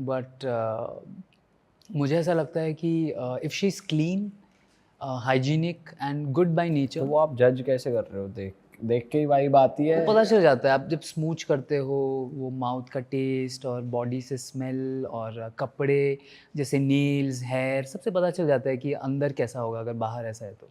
But मुझे ऐसा लगता है कि if she is clean, hygienic and good by तो नेचर, वो आप जज कैसे कर रहे हो? देख देख के ही वाइब आती है? वो पता चल जाता है। आप जब स्मूच करते हो, वो माउथ का टेस्ट और बॉडी से स्मेल और कपड़े जैसे नेल्स, हेयर, सबसे पता चल जाता है कि अंदर कैसा होगा अगर बाहर ऐसा है तो।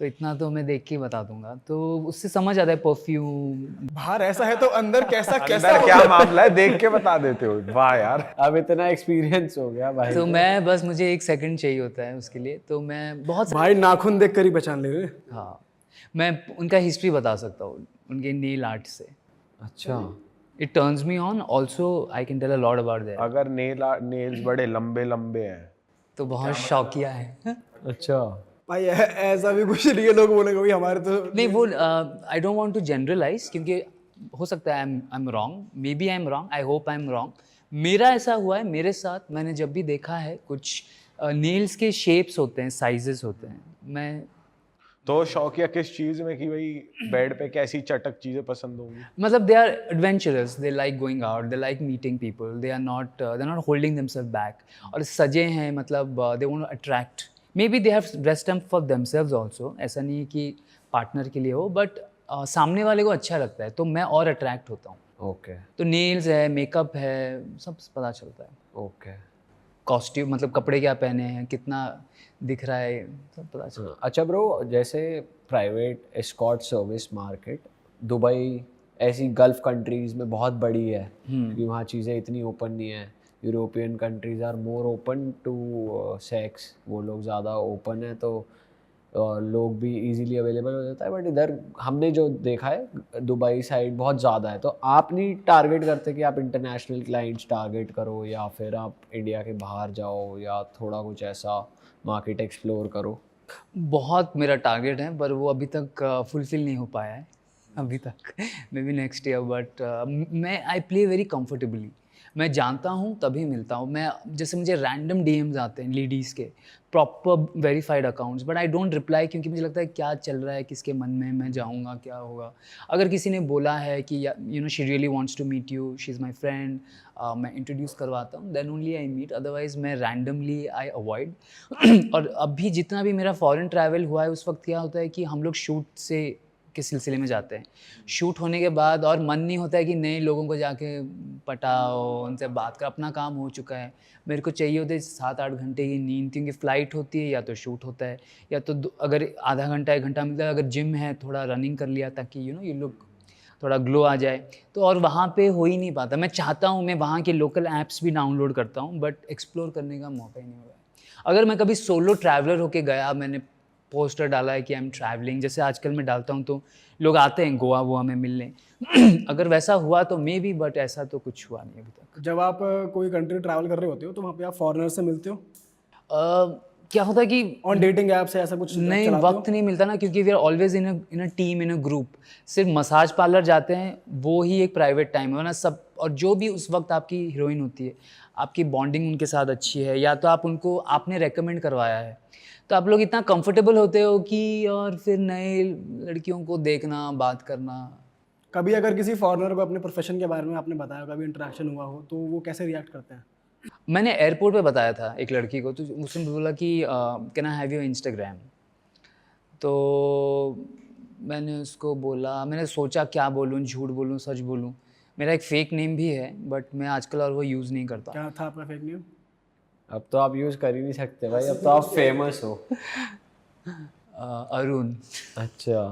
तो इतना तो मैं देख के ही बता दूँगा। तो उससे समझ आता है परफ्यूम। बाहर ऐसा है तो अंदर कैसा कैसा अंदर क्या होगा? मामला है, देख के बता देते हो। वाह यार। अब इतना एक्सपीरियंस हो गया भाई तो को। मैं बस मुझे 1 सेकंड चाहिए होता है उसके लिए, तो मैं बहुत भाई नाखून देख कर ही पहचान ले रहे हैं। हाँ, मैं उनका हिस्ट्री बता सकता हूँ, उनके नेल आर्ट से। अच्छा, it turns me on, also I can tell a lot about that. अगर नेल्स बड़े लंबे लंबे हैं तो बहुत शौकिया है। अच्छा। भाई ऐसा भी कुछ नहीं है, लोग बोलेंगे भाई हमारे तो नहीं वो I don't want to generalise, क्योंकि हो सकता है I am wrong, maybe I am wrong, I hope I am wrong. मेरा ऐसा हुआ है, मेरे साथ मैंने जब भी देखा है कुछ नेल्स के शेप्स होते हैं, साइजेस होते हैं। मैं तो शौकिया किस चीज में कि भाई बेड पे कैसी चटक चीजें पसंद होंगी? मतलब they are adventurous, they like going out, they like meeting people, they are not holding themself back. और सजे हैं, मतलब they want to attract, maybe they have dressed up for themselves also. ऐसा नहीं है कि पार्टनर के लिए हो, बट सामने वाले को अच्छा लगता है तो मैं और अट्रैक्ट होता हूँ। ओके तो नेल्स है, मेकअप है, सब पता चलता है। ओके। कॉस्ट्यूम मतलब कपड़े क्या पहने हैं, कितना दिख रहा है, सब पता चलता है। अच्छा ब्रो, जैसे private escort service market Dubai ऐसी गल्फ कंट्रीज़ में बहुत बड़ी है, क्योंकि वहाँ चीज़ें इतनी ओपन नहीं है। European countries are more open to sex, वो लोग ज़्यादा ओपन है, तो लोग भी इजीली अवेलेबल हो जाता है। बट इधर हमने जो देखा है दुबई साइड बहुत ज़्यादा है। तो आप नहीं टारगेट करते कि आप इंटरनेशनल क्लाइंट्स टारगेट करो, या फिर आप इंडिया के बाहर जाओ, या थोड़ा कुछ ऐसा मार्केट एक्सप्लोर करो? बहुत मेरा टारगेट है, पर वो अभी तक फुलफिल नहीं हो पाया है अभी तक। May be next year, but मैं आई प्ले वेरी कंफर्टेबली। मैं जानता हूँ तभी मिलता हूँ मैं। जैसे मुझे रैंडम डीएम्स आते हैं लेडीज़ के, proper verified accounts, but I don't reply, क्योंकि मुझे लगता है क्या चल रहा है किसके मन में, मैं जाऊँगा क्या होगा। अगर किसी ने बोला है कि you know she really wants to meet you, she is my friend, मैं इंट्रोड्यूस करवाता हूँ, then only I meet, otherwise मैं रैंडमली आई अवॉइड। और अभी जितना भी मेरा फॉरेन ट्रैवल हुआ है, उस वक्त क्या होता है कि हम लोग शूट से के सिलसिले में जाते हैं। शूट होने के बाद और मन नहीं होता है कि नए लोगों को जाके पटाओ, उनसे बात कर, अपना काम हो चुका है। मेरे को चाहिए होते 7-8 घंटे की नींद, क्योंकि फ़्लाइट होती है या तो शूट होता है, या तो अगर आधा घंटा 1 घंटा मिलता है, अगर जिम है थोड़ा रनिंग कर लिया, ताकि यू नो ये लोग थोड़ा ग्लो आ जाए। तो और वहाँ पे हो ही नहीं पाता। मैं चाहता हूँ, मैं वहाँ के लोकल ऐप्स भी डाउनलोड करता हूँ, बट एक्सप्लोर करने का मौका ही नहीं हुआ है। अगर मैं कभी सोलो ट्रैवलर होके गया, मैंने पोस्टर डाला है कि आई एम ट्रैवलिंग, जैसे आजकल मैं डालता हूँ, तो लोग आते हैं गोवा वोवा में मिलने। अगर वैसा हुआ तो मे बी, बट ऐसा तो कुछ हुआ नहीं अभी तक। जब आप कोई कंट्री ट्रैवल कर रहे होते हो तो वहाँ पे आप फॉरेनर से मिलते हो क्या होता है कि ऑन डेटिंग ऐप से, ऐसा कुछ नहीं, चलाते हो? वक्त नहीं मिलता ना, क्योंकि we are always in a team, in a group. सिर्फ मसाज पार्लर जाते हैं, वो ही एक प्राइवेट टाइम है, वरना सब, और जो भी उस वक्त आपकी हीरोइन होती है, आपकी बॉन्डिंग उनके साथ अच्छी है, या तो आप उनको आपने रेकमेंड करवाया है, तो आप लोग इतना कंफर्टेबल होते हो कि, और फिर नए लड़कियों को देखना, बात करना। कभी अगर किसी फॉरेनर को अपने प्रोफेशन के बारे में आपने बताया, कभी इंटरेक्शन हुआ हो, तो वो कैसे रिएक्ट करते हैं? मैंने एयरपोर्ट पे बताया था एक लड़की को, तो उसने बोला कि can I have your Instagram. तो मैंने उसको बोला, मैंने सोचा क्या बोलूँ, झूठ बोलूँ, सच बोलूँ। मेरा एक फ़ेक नेम भी है, बट मैं आजकल और वो यूज़ नहीं करता। क्या था आपका फेक न्यूज़? अब तो आप यूज़ कर ही नहीं सकते भाई, अब तो आप फेमस हो। अरुण। अच्छा,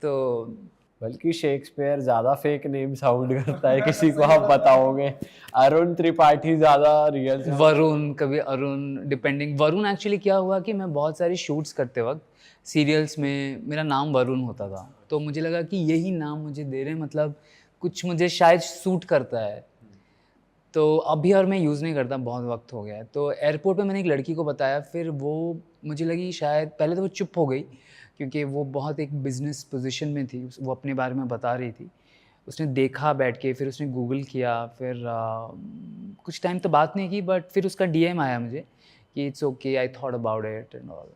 तो बल्कि शेक्सपियर ज़्यादा फेक नेम साउंड करता है किसी को आप बताओगे। अरुण त्रिपाठी ज़्यादा रियल। वरुण, कभी अरुण, डिपेंडिंग। वरुण एक्चुअली क्या हुआ कि मैं बहुत सारी शूट्स करते वक्त सीरियल्स में मेरा नाम वरुण होता था, तो मुझे लगा कि यही नाम मुझे दे रहे हैं, मतलब कुछ मुझे शायद सूट करता है, तो अभी और मैं यूज़ नहीं करता, बहुत वक्त हो गया है। तो एयरपोर्ट पे मैंने एक लड़की को बताया, फिर वो मुझे लगी शायद, पहले तो वो चुप हो गई, क्योंकि वो बहुत एक बिज़नेस पोजीशन में थी, वो अपने बारे में बता रही थी। उसने देखा बैठ के, फिर उसने गूगल किया, फिर कुछ टाइम तो बात नहीं की, बट फिर उसका डीएम आया मुझे कि it's okay, I thought about it and all.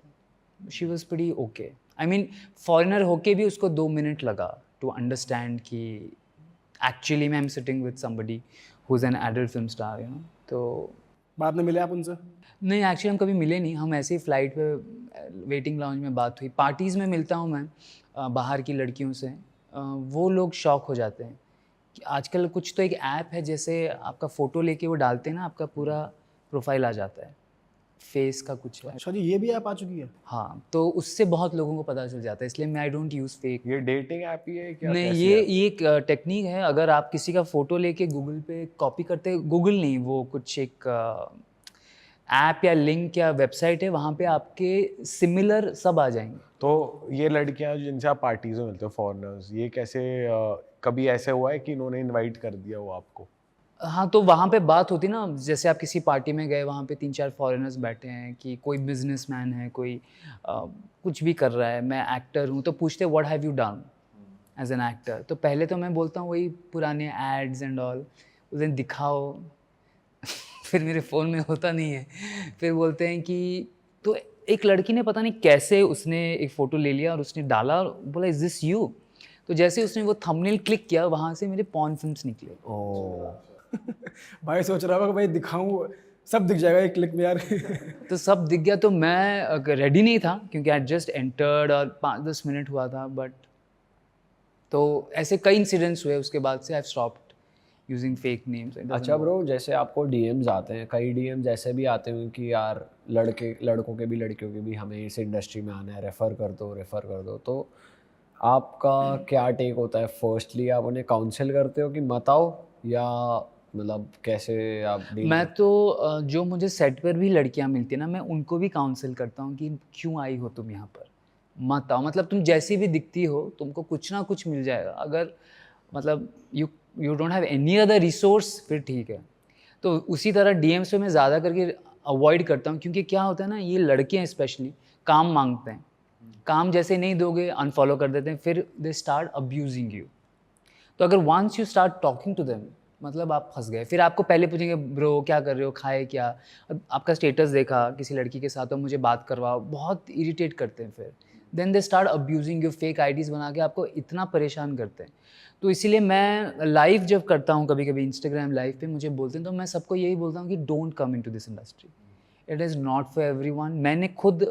She was pretty okay. I mean foreigner होके भी उसको 2 मिनट लगा टू अंडरस्टैंड कि एक्चुअली मैं am sitting with somebody who is an adult film star, you know. तो बाद में मिले आप उनसे? नहीं, एक्चुअली हम कभी मिले नहीं, हम ऐसे ही फ़्लाइट पे वेटिंग लाउंज में बात हुई। पार्टीज़ में मिलता हूँ मैं बाहर की लड़कियों से, वो लोग शॉक हो जाते हैं कि आजकल कुछ तो एक ऐप है, जैसे आपका फ़ोटो लेके वो डालते हैं ना, आपका पूरा प्रोफाइल आ जाता है, फेस का कुछ है। अच्छा जी, ये भी ऐप आ चुकी है? हाँ, तो उससे बहुत लोगों को पता चल जाता है, इसलिए मैं आई डोंट यूज़ फेक। ये डेटिंग ऐप ही है क्या? नहीं, कैसी ये ऐप? एक टेक्नीक है, अगर आप किसी का फ़ोटो लेके गूगल पे कॉपी करते, गूगल नहीं, वो कुछ एक ऐप या लिंक या वेबसाइट है, वहाँ पे आपके सिमिलर सब आ जाएंगे। तो ये लड़कियां जिनसे आप पार्टीज में मिलते हो, फॉरेनर्स, ये कैसे कभी ऐसे हुआ है कि इन्होंने इनवाइट कर दिया हो आपको? हाँ, तो वहाँ पे बात होती ना, जैसे आप किसी पार्टी में गए, वहाँ पे 3-4 फॉरेनर्स बैठे हैं, कि कोई बिजनेसमैन है, कोई कुछ भी कर रहा है, मैं एक्टर हूँ, तो पूछते what have you done as an actor. तो पहले तो मैं बोलता हूँ वही पुराने एड्स एंड ऑल, उस दिन दिखाओ। फिर मेरे फ़ोन में होता नहीं है, फिर बोलते हैं कि, तो एक लड़की ने पता नहीं कैसे उसने एक फ़ोटो ले लिया और उसने डाला और बोला इज़ दिस यू? तो जैसे उसने वो थंबनेल क्लिक किया, वहाँ से मेरे पॉर्न फिल्म्स निकले। ओह, भाई सोच रहा होगा कि भाई दिखाऊं, सब दिख जाएगा एक क्लिक में यार। तो सब दिख गया, तो मैं रेडी नहीं था, क्योंकि आई जस्ट एंटर्ड और 5-10 मिनट हुआ था, बट तो ऐसे कई इंसिडेंट्स हुए, उसके बाद से I have stopped using fake names. अच्छा ब्रो, जैसे आपको डीएम्स आते हैं, कई डीएम्स ऐसे भी आते हैं कि यार लड़कों के भी लड़कियों के भी हमें इस इंडस्ट्री में आना है, रेफ़र कर दो, तो आपका क्या टेक होता है? फर्स्टली आप उन्हें काउंसिल करते हो कि मत आओ, या मतलब कैसे आप डील मैं तो जो मुझे सेट पर भी लड़कियां मिलती हैं ना, मैं उनको भी काउंसिल करता हूँ कि क्यों आई हो तुम यहाँ पर, मत आओ। मतलब तुम जैसी भी दिखती हो, तुमको कुछ ना कुछ मिल जाएगा। अगर मतलब you don't have any other resource, फिर ठीक है। तो उसी तरह डीएम्स पे मैं ज़्यादा करके अवॉइड करता हूँ, क्योंकि क्या होता है ना, ये लड़के हैं स्पेशली, काम मांगते हैं, काम जैसे नहीं दोगे अनफॉलो कर देते हैं, फिर दे स्टार्ट अब्यूजिंग यू। तो अगर once you start talking to them, मतलब आप फंस गए। फिर आपको पहले पूछेंगे ब्रो क्या कर रहे हो, खाए क्या, अब आपका स्टेटस देखा किसी लड़की के साथ, तो मुझे बात करवाओ, बहुत इरिटेट करते हैं। फिर then they start abusing you, fake IDs बना के आपको इतना परेशान करते हैं। तो इसीलिए मैं लाइव जब करता हूँ, कभी कभी इंस्टाग्राम लाइव पे मुझे बोलते हैं, तो मैं सबको यही बोलता हूँ कि don't come into this industry, it is not for everyone. मैंने खुद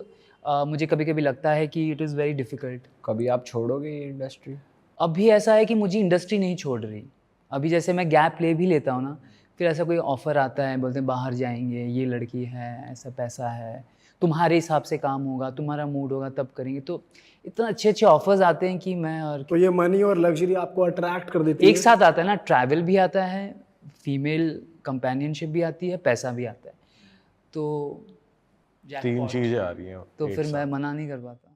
मुझे कभी कभी लगता है कि इट इज़ वेरी डिफ़िकल्ट। कभी आप छोड़ोगे ये इंडस्ट्री? अभी ऐसा है कि मुझे इंडस्ट्री नहीं छोड़ रही। अभी जैसे मैं गैप ले भी लेता हूँ ना, फिर ऐसा कोई ऑफ़र आता है, बोलते हैं बाहर जाएंगे, ये लड़की है, ऐसा पैसा है, तुम्हारे हिसाब से काम होगा, तुम्हारा मूड होगा तब करेंगे। तो इतना अच्छे अच्छे ऑफ़र्स आते हैं कि मैं, और तो ये मनी और लग्जरी आपको अट्रैक्ट कर देती एक साथ आता है ना, ट्रैवल भी आता है, फीमेल कंपेनियनशिप भी आती है, पैसा भी आता है, तो तीन jackpot। चीजें आ रही हैं तो एक फिर साथ। मैं मना नहीं कर पाता।